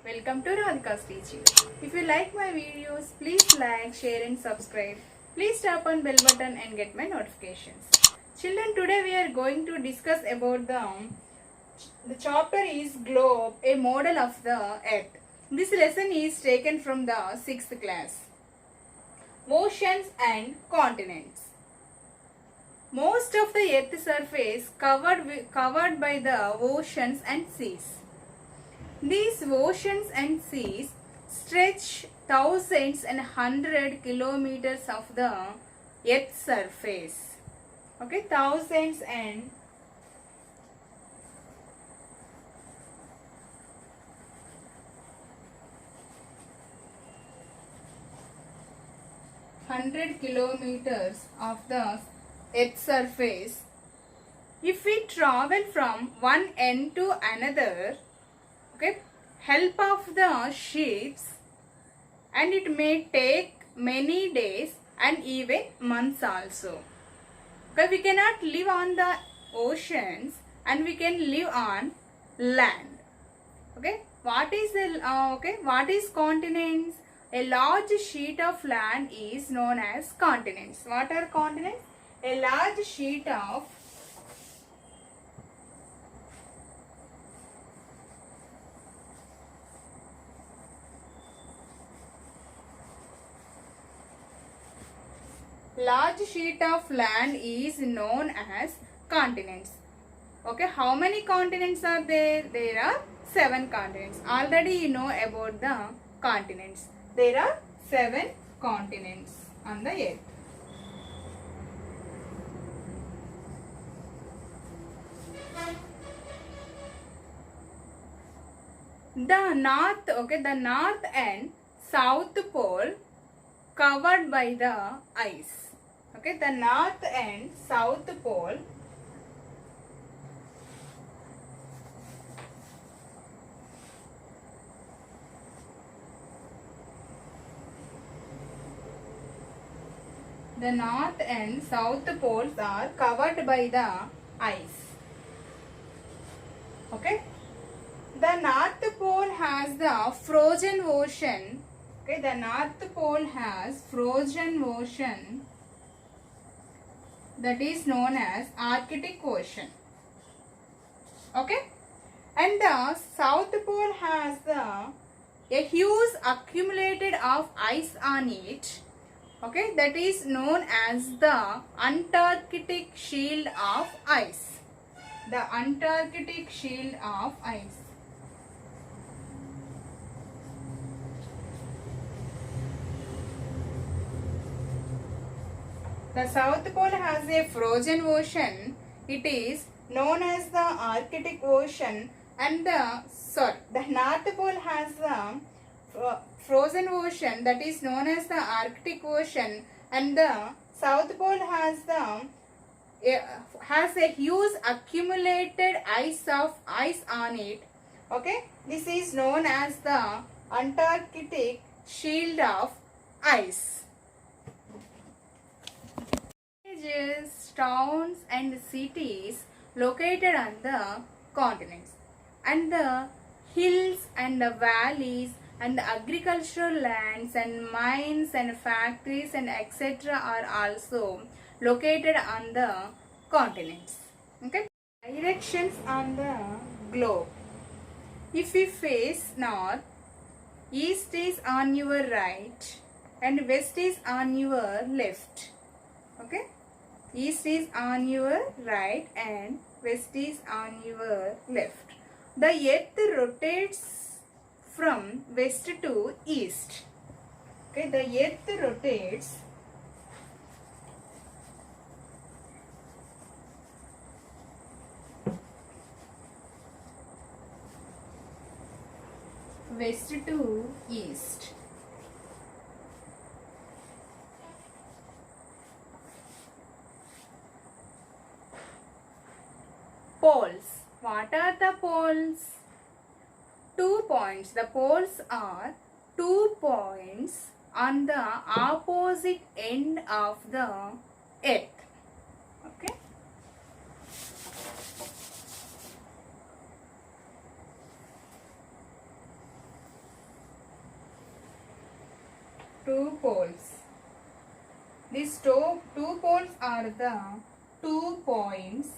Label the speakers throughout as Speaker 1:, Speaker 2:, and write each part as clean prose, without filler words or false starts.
Speaker 1: Welcome to Radhika's teaching. If you like my videos, please like, share and subscribe. Please tap on bell button and get my notifications. Children, today we are going to discuss about the chapter is Globe, a model of the Earth. This lesson is taken from the 6th class. Oceans and continents. Most of the Earth's surface covered by the oceans and seas. These oceans and seas stretch thousands and 100 kilometers of the Earth's surface. Okay, thousands and hundred kilometers of the Earth's surface. If we travel from one end to another, okay, help of the ships, and it may take many days and even months also. Okay, we cannot live on the oceans and we can live on land. Okay, what is continents? A large sheet of land is known as continents. What are continents? A large sheet of land is known as continents. Okay, how many continents are there? There are 7 continents. Already you know about the continents. There are 7 continents on the earth. The north and south pole covered by the ice. Okay, the north and south pole poles are covered by the ice. Okay, the north pole has the frozen ocean. Okay, the north pole has frozen ocean that is known as Arctic Ocean. Okay, and the south pole has a huge accumulated of ice on it. Okay, that is known as the Antarctic Shield of Ice. The Antarctic Shield of Ice. The South Pole has a frozen ocean. It is known as the Arctic Ocean, and the North Pole has the frozen ocean that is known as the Arctic Ocean, and the South Pole has a huge accumulated ice on it. Okay, this is known as the Antarctic Shield of Ice. Villages, towns and cities located on the continents, and the hills and the valleys and the agricultural lands and mines and factories and etc. are also located on the continents. Okay, directions on the globe. If we face north, east is on your right and west is on your left. Okay, east is on your right and west is on your left. The earth rotates from west to east. Okay, the earth rotates west to east. Poles. What are the poles? 2 points. The poles are 2 points on the opposite end of the earth. Okay. two poles. These two poles are the 2 points.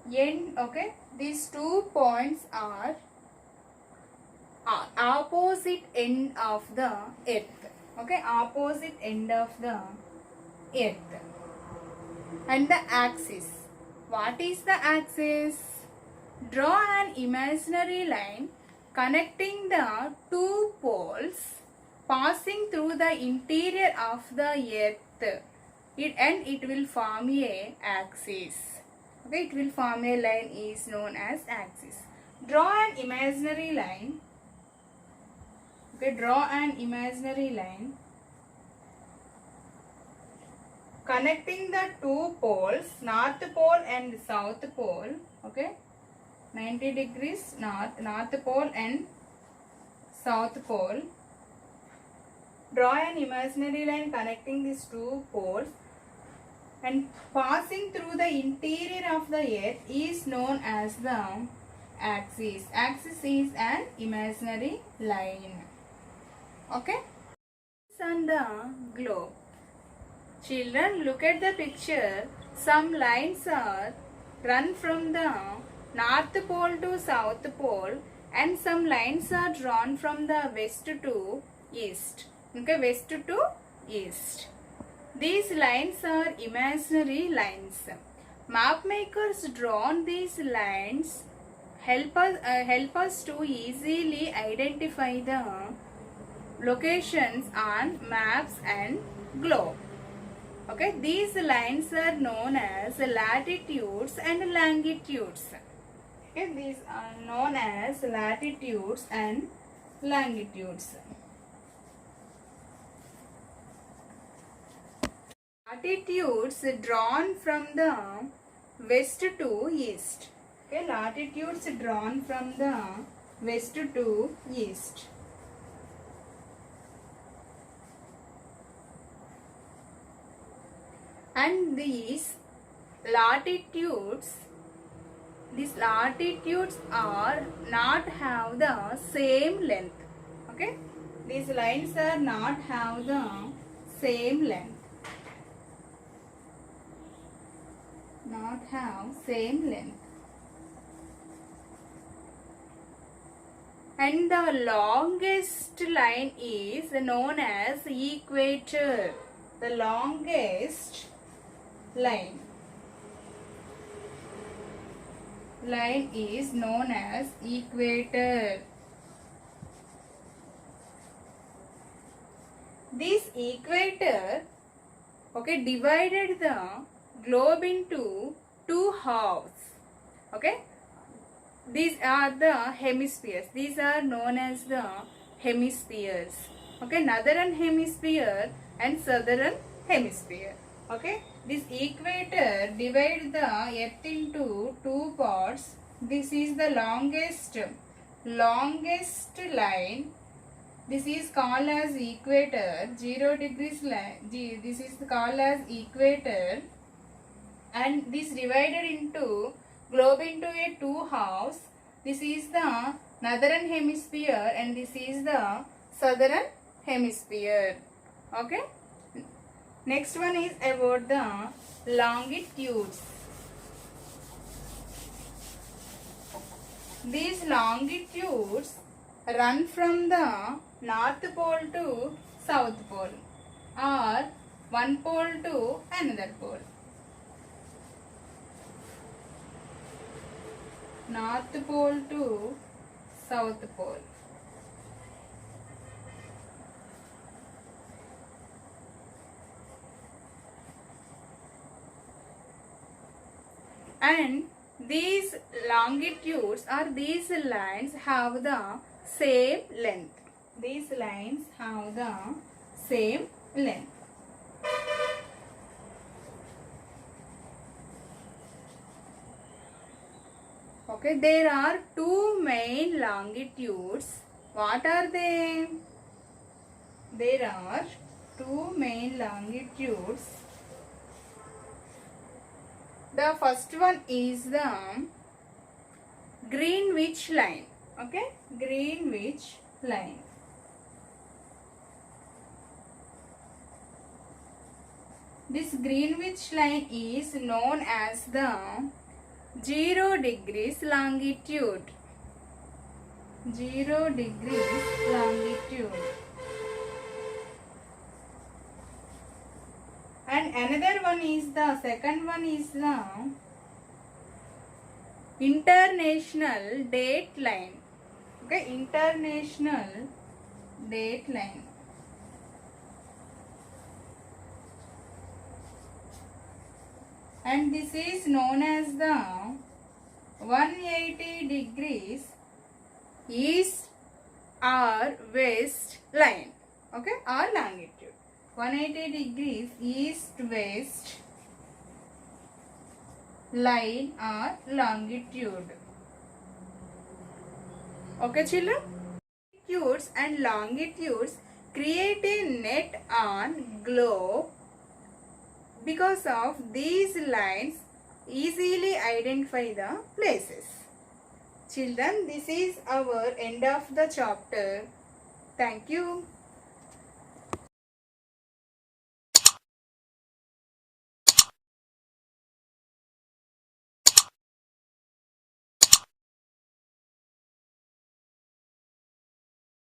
Speaker 1: Okay, these 2 points are opposite end of the earth. Okay, opposite end of the earth. And the axis. What is the axis? Draw an imaginary line connecting the two poles passing through the interior of the earth. It will form a axis. Okay, it will form a line is known as axis. Draw an imaginary line. Okay, draw an imaginary line connecting the two poles, north pole and south pole. Okay, 90 degrees north pole and south pole. Draw an imaginary line connecting these two poles and passing through the interior of the earth is known as the axis. Axis is an imaginary line. Okay, on the globe. Children, look at the picture. Some lines are run from the north pole to south pole and some lines are drawn from the west to east. Okay, west to east. These lines are imaginary lines. Map makers drawn these lines help us to easily identify the locations on maps and globe. Okay, these lines are known as latitudes and longitudes. Okay, these are known as latitudes and longitudes. Latitudes drawn from the west to east. Okay, latitudes drawn from the west to east. And these latitudes are not have the same length. Okay, these lines are not have the same length. Not have same length. And the longest line is known as equator. The longest line is known as equator. This equator, okay, divided the globe into two halves. Okay, these are the hemispheres. These are known as the hemispheres. Okay, northern hemisphere and southern hemisphere. Okay, this equator divides the earth into two parts. This is the longest line. This is called as equator. 0 degrees line. This is called as equator. And this divided into globe into a two halves. This is the northern hemisphere and this is the southern hemisphere. Okay. Next one is about the longitudes. These longitudes run from the north pole to south pole or one pole to another pole. North pole to south pole. And these longitudes or these lines have the same length. These lines have the same length. Okay, there are two main longitudes. What are they? There are two main longitudes. The first one is the Greenwich line. Okay, Greenwich line. This Greenwich line is known as the 0 degrees longitude. 0 degrees longitude. And another one is the second one is the international date line. Okay, international date line. And this is known as the 180 degrees east or west line. Okay, or longitude. 180 degrees east west line or longitude. Okay, children? Latitudes and longitudes create a net on globe. Because of these lines easily identify the places. Children, this is our end of the chapter. Thank you.